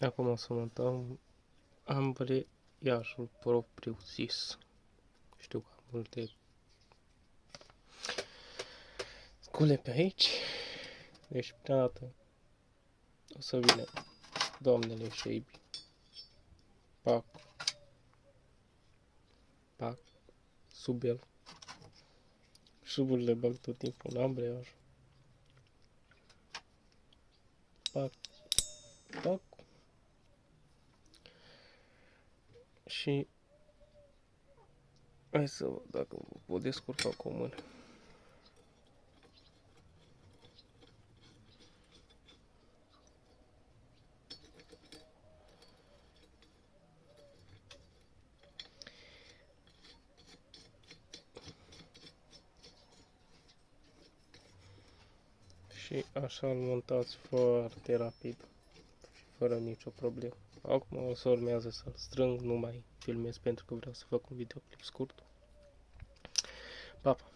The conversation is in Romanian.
Acum o să montăm ambreiajul propriu zis. Știu că am multe scule pe aici. Deci, prima dată o să vină doamnele Shaby. Pac. Pac. Sub el. Șuburile bag tot timpul în ambreiaj. Pac. Pac. Și hai să văd dacă vă pot descurca cu o mână. Și așa îl montați foarte rapid, fără nicio problemă. Acum o să urmează să-l strâng, nu mai filmez pentru că vreau să fac un videoclip scurt. Pa, pa!